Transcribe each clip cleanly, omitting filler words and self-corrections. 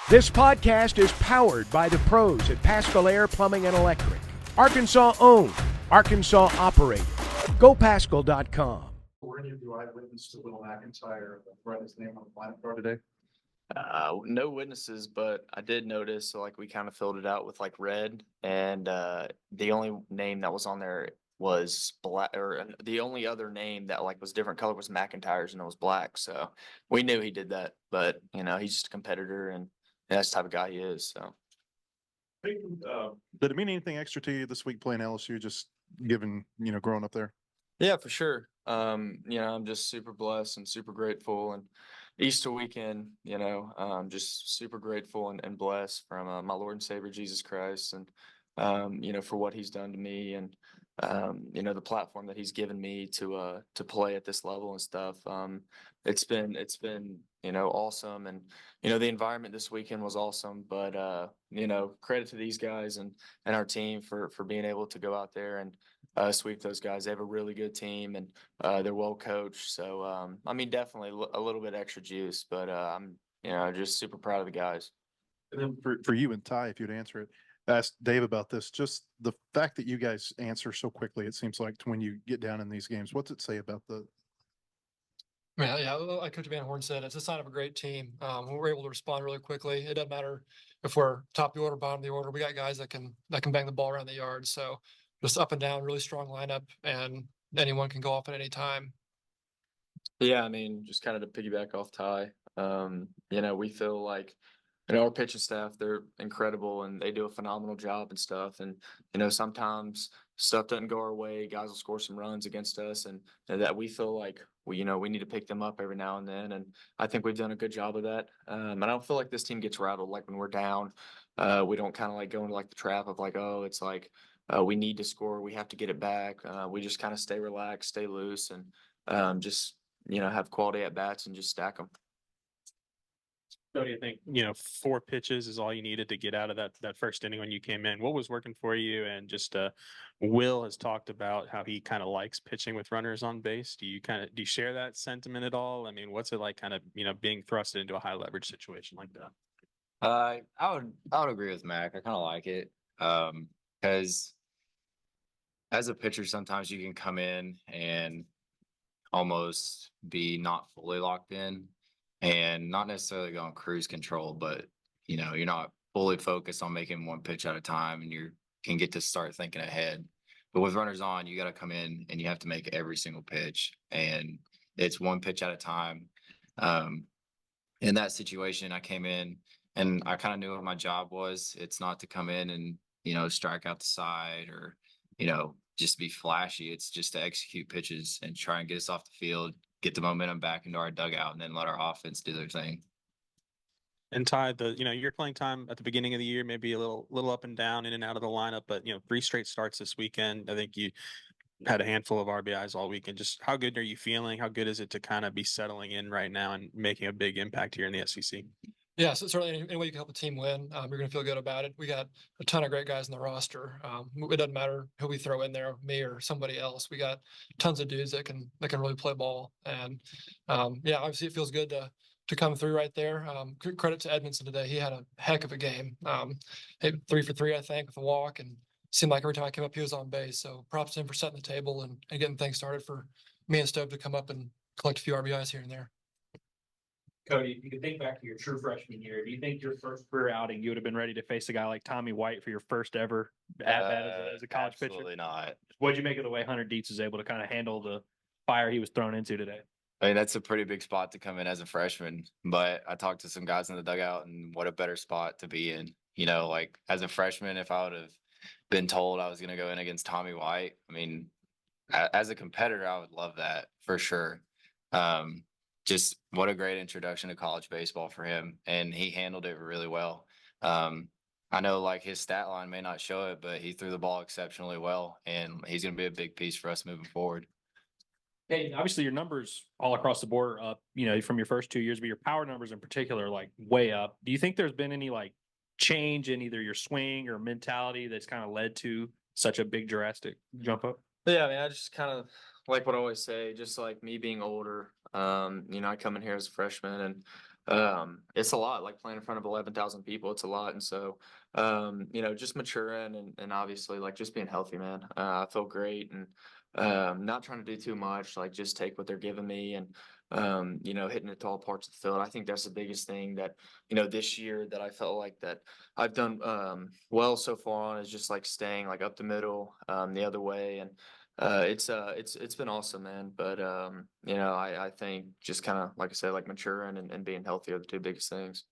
This podcast is powered by the pros at Pascal Air Plumbing and Electric. Arkansas owned, Arkansas operated. GoPascal.com. Were any of you eyewitness to Will McIntyre write his name on the lineup card today? No witnesses, but I did notice, so like we kind of filled it out with like red, and the only name that was on there was black, or the only other name that like was different color was McIntyre's, and it was black. So we knew he did that, but you know, he's just a competitor, and that's the type of guy he is. So Did it mean anything extra to you this week playing LSU, just given, growing up there? yeah, for sure. I'm just super blessed and super grateful, and Easter weekend, just super grateful and blessed from my Lord and Savior Jesus Christ, and for what He's done to me, and the platform that He's given me to play at this level and stuff. It's been awesome, and the environment this weekend was awesome. But credit to these guys and our team for being able to go out there and sweep those guys. They have a really good team, and they're well coached. So definitely a little bit extra juice, but I'm just super proud of the guys. And then for you and Ty, if you'd answer it, ask Dave about this. Just the fact that you guys answer so quickly, it seems like, to when you get down in these games. What's it say about the? Yeah, like Coach Van Horn said, it's a sign of a great team. When we're able to respond really quickly, it doesn't matter if we're top of the order, bottom of the order. We got guys that can bang the ball around the yard. So just up and down, really strong lineup, and anyone can go off at any time. Yeah, just kind of to piggyback off Ty, we feel like, our pitching staff, they're incredible and they do a phenomenal job and stuff. And, sometimes stuff doesn't go our way. Guys will score some runs against us, and that we feel like we need to pick them up every now and then. And I think we've done a good job of that. And I don't feel like this team gets rattled. Like when we're down, we don't kind of like go into like the trap of like, oh, it's like, we need to score. We have to get it back. We just kind of stay relaxed, stay loose, and just, have quality at bats and just stack them. So do you think, 4 pitches is all you needed to get out of that first inning when you came in? What was working for you? And just Will has talked about how he kind of likes pitching with runners on base. Do you share that sentiment at all? What's it like kind of, being thrusted into a high leverage situation like that? I would agree with Mac. I kind of like it. Because as a pitcher, sometimes you can come in and almost be not fully locked in and not necessarily go on cruise control, but you're not fully focused on making one pitch at a time, and you can get to start thinking ahead. But with runners on, you got to come in and you have to make every single pitch, and it's one pitch at a time. In that situation, I came in and I kind of knew what my job was. It's not to come in and strike out the side or just be flashy. It's just to execute pitches and try and get us off the field, get the momentum back into our dugout, and then let our offense do their thing. And Ty, your playing time at the beginning of the year, maybe a little up and down, in and out of the lineup, but 3 straight starts this weekend. I think you had a handful of RBIs all weekend. Just how good are you feeling? How good is it to kind of be settling in right now and making a big impact here in the SEC? Yeah, so certainly any way you can help a team win, you're going to feel good about it. We got a ton of great guys in the roster. It doesn't matter who we throw in there, me or somebody else. We got tons of dudes that can really play ball. And obviously it feels good to come through right there. Credit to Edmondson today. He had a heck of a game. Hit 3 for 3, I think, with a walk, and seemed like every time I came up, he was on base. So props to him for setting the table and getting things started for me and Stove to come up and collect a few RBIs here and there. Koty, if you could think back to your true freshman year, do you think your first career outing, you would have been ready to face a guy like Tommy White for your first ever at-bat as a college pitcher? Absolutely not. What'd you make of the way Hunter Dietz was able to kind of handle the fire he was thrown into today? That's a pretty big spot to come in as a freshman, but I talked to some guys in the dugout, and what a better spot to be in. Like as a freshman, if I would have been told I was going to go in against Tommy White, as a competitor, I would love that for sure. Just what a great introduction to college baseball for him, and he handled it really well. I know like his stat line may not show it, but he threw the ball exceptionally well, and he's going to be a big piece for us moving forward. Hey, obviously your numbers all across the board are up, from your first 2 years, but your power numbers in particular, like way up. Do you think there's been any like change in either your swing or mentality that's kind of led to such a big drastic jump up? Yeah, I just kind of like what I always say, just like me being older, I come in here as a freshman, and it's a lot, like playing in front of 11,000 people. It's a lot. And so, just maturing and obviously like just being healthy, man. I feel great and, not trying to do too much, like just take what they're giving me and, hitting it to all parts of the field. I think that's the biggest thing that, this year that I felt like that I've done, well so far on is just like staying like up the middle, the other way. And, it's been awesome, man. But I think just kind of like I said, like maturing and being healthy are the two biggest things.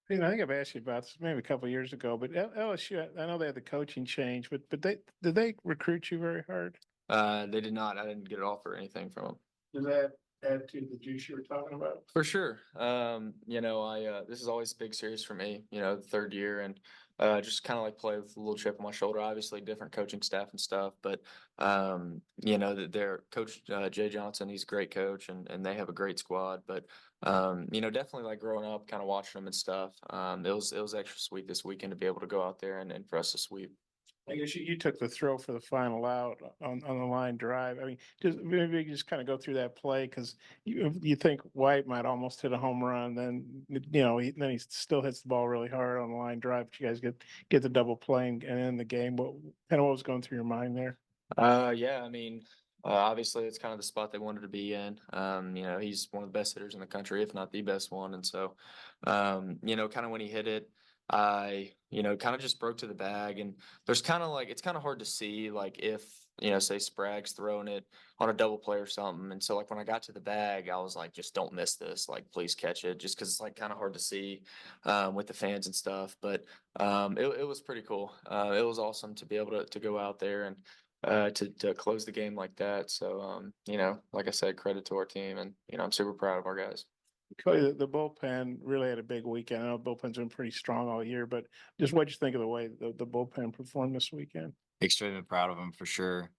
I think I've asked you about this maybe a couple of years ago, but LSU, I know they had the coaching change, but did they recruit you very hard? They did not. I didn't get an offer or anything from them. Does that add to the juice you were talking about? For sure. This is always a big series for me, the third year and just kind of like play with a little chip on my shoulder. Obviously different coaching staff and stuff, but their coach Jay Johnson, he's a great coach and they have a great squad. But definitely like growing up, kind of watching them and stuff. It was extra sweet this weekend to be able to go out there and for us to sweep. I guess you took the throw for the final out on the line drive. I mean, just maybe just kind of go through that play because you think White might almost hit a home run, then then he still hits the ball really hard on the line drive. But you guys get the double play and end the game. What was going through your mind there? Yeah, I mean, obviously it's kind of the spot they wanted to be in. He's one of the best hitters in the country, if not the best one. And so, kind of when he hit it, I, kind of just broke to the bag and there's kind of like, it's kind of hard to see like if, say Sprague's throwing it on a double play or something. And so like when I got to the bag, I was like, just don't miss this, like please catch it just cause it's like kind of hard to see, with the fans and stuff. But, it was pretty cool. It was awesome to be able to go out there and, to close the game like that. So, like I said, credit to our team and, I'm super proud of our guys. Cody, the bullpen really had a big weekend. I know bullpen's been pretty strong all year, but just what you think of the way the bullpen performed this weekend? Extremely proud of them for sure.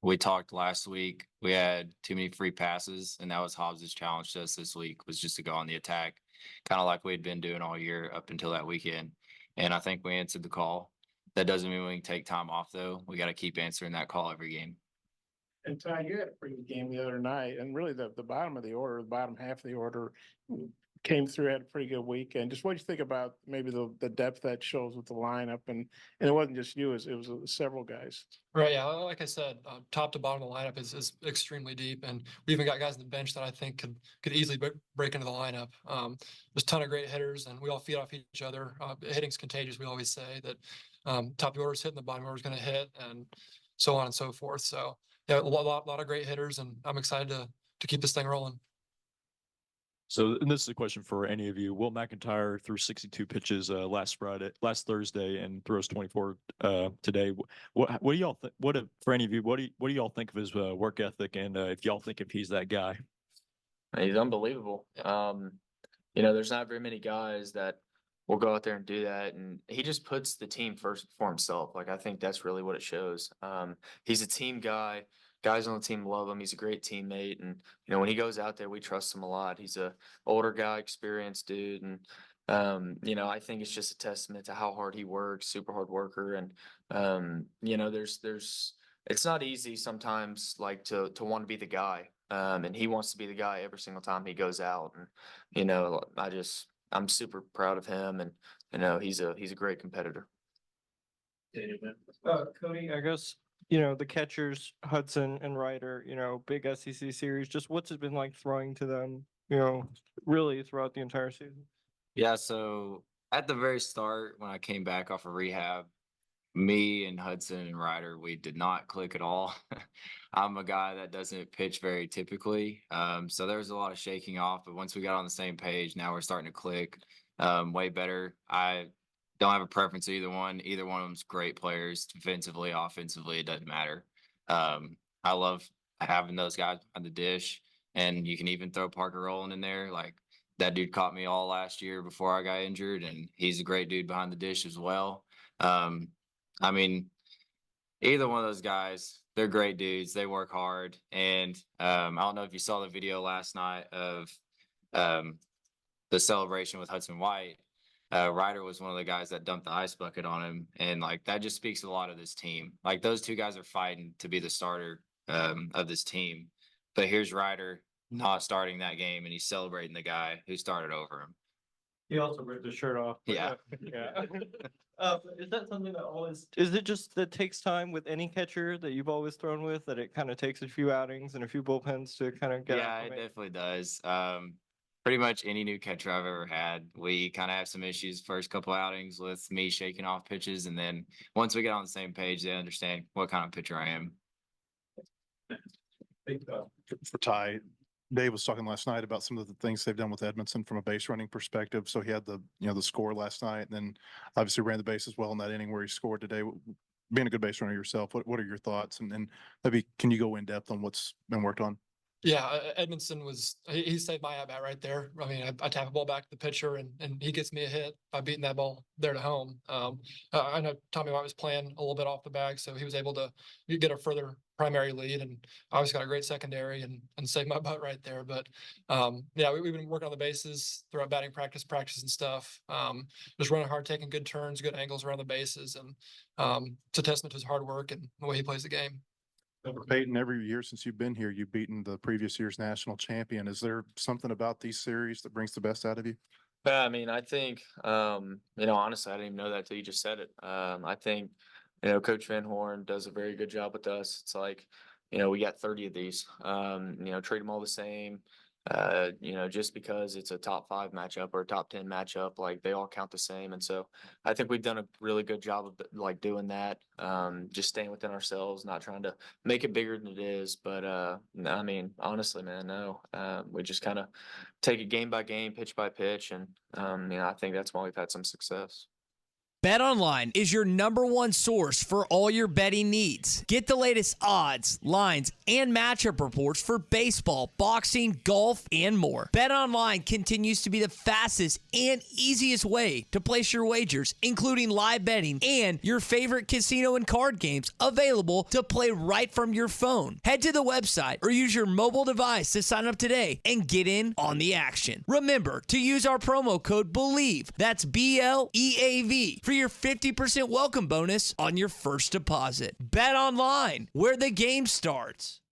We talked last week. We had too many free passes, and that was Hobbs's challenge to us this week was just to go on the attack, kind of like we had been doing all year up until that weekend. And I think we answered the call. That doesn't mean we can take time off though. We got to keep answering that call every game. And Ty, you had a pretty good game the other night, and really the bottom of the order, the bottom half of the order came through, had a pretty good weekend. Just what do you think about maybe the depth that shows with the lineup, and it wasn't just you, it was several guys. Right, yeah, like I said, top to bottom of the lineup is extremely deep, and we even got guys on the bench that I think could easily break into the lineup. There's a ton of great hitters, and we all feed off each other. Hitting's contagious. We always say that top of the order is hitting, the bottom order is going to hit, and so on and so forth. So yeah, a lot of great hitters, and I'm excited to keep this thing rolling. So, and this is a question for any of you. Will McIntyre threw 62 pitches last Thursday, and throws 24 today. What do y'all think? For any of you, what do y'all think of his work ethic, and if y'all think if he's that guy? He's unbelievable. There's not very many guys that will go out there and do that, and he just puts the team first for himself. Like I think that's really what it shows. He's a team guy. Guys on the team love him. He's a great teammate. And, when he goes out there, we trust him a lot. He's a older guy, experienced dude. And, I think it's just a testament to how hard he works, super hard worker. And, it's not easy sometimes like to want to be the guy. And he wants to be the guy every single time he goes out. And, I'm super proud of him. And, he's a great competitor. Koty, I guess, the catchers, Hudson and Ryder, big SEC series, just what's it been like throwing to them, really throughout the entire season? Yeah, so at the very start, when I came back off of rehab, me and Hudson and Ryder, we did not click at all. I'm a guy that doesn't pitch very typically. So there was a lot of shaking off, but once we got on the same page, now we're starting to click way better. I don't have a preference to either one. Either one of them's great players, defensively, offensively, it doesn't matter. I love having those guys on the dish, and you can even throw Parker Rowland in there. Like that dude caught me all last year before I got injured, and he's a great dude behind the dish as well. I mean, either one of those guys, they're great dudes. They work hard, and I don't know if you saw the video last night of the celebration with Hudson White. Ryder was one of the guys that dumped the ice bucket on him. And like, that just speaks a lot of this team. Like those two guys are fighting to be the starter, of this team. But here's Ryder not starting that game, and he's celebrating the guy who started over him. He also ripped his shirt off. but, Yeah. Yeah. Is that something that always, is it just that takes time with any catcher that you've always thrown with, that it kind of takes a few outings and a few bullpens to kind of get Yeah, it acclimated? definitely does. Pretty much any new catcher I've ever had, we kind of have some issues first couple outings with me shaking off pitches, and then once we get on the same page, they understand what kind of pitcher I am. For Ty, Dave was talking last night about some of the things they've done with Edmondson from a base running perspective. So he had the score last night, and then obviously ran the bases well in that inning where he scored today. Being a good base runner yourself, what are your thoughts? And maybe can you go in depth on what's been worked on? Yeah, Edmondson he saved my at bat right there. I mean, I tap a ball back to the pitcher and he gets me a hit by beating that ball there to home. I know Tommy White was playing a little bit off the bag, so he was able to get a further primary lead, and obviously got a great secondary and saved my butt right there. But yeah, we've been working on the bases throughout batting practice and stuff. Just running hard, taking good turns, good angles around the bases, and it's a testament to his hard work and the way he plays the game. Peyton, every year since you've been here, you've beaten the previous year's national champion. Is there something about these series that brings the best out of you? Yeah, I mean, I think, honestly, I didn't even know that till you just said it. I think, Coach Van Horn does a very good job with us. It's like, we got 30 of these, treat them all the same. Just because it's a top 5 matchup or a top 10 matchup, like they all count the same. And so I think we've done a really good job of like doing that. Just staying within ourselves, not trying to make it bigger than it is. But I mean, honestly, man, no. We just kind of take it game by game, pitch by pitch, and I think that's why we've had some success. BetOnline is your #1 source for all your betting needs. Get the latest odds, lines, and matchup reports for baseball, boxing, golf, and more. BetOnline continues to be the fastest and easiest way to place your wagers, including live betting and your favorite casino and card games available to play right from your phone. Head to the website or use your mobile device to sign up today and get in on the action. Remember to use our promo code BELIEVE, that's BLEAV, for your 50% welcome bonus on your first deposit. Bet online, where the game starts.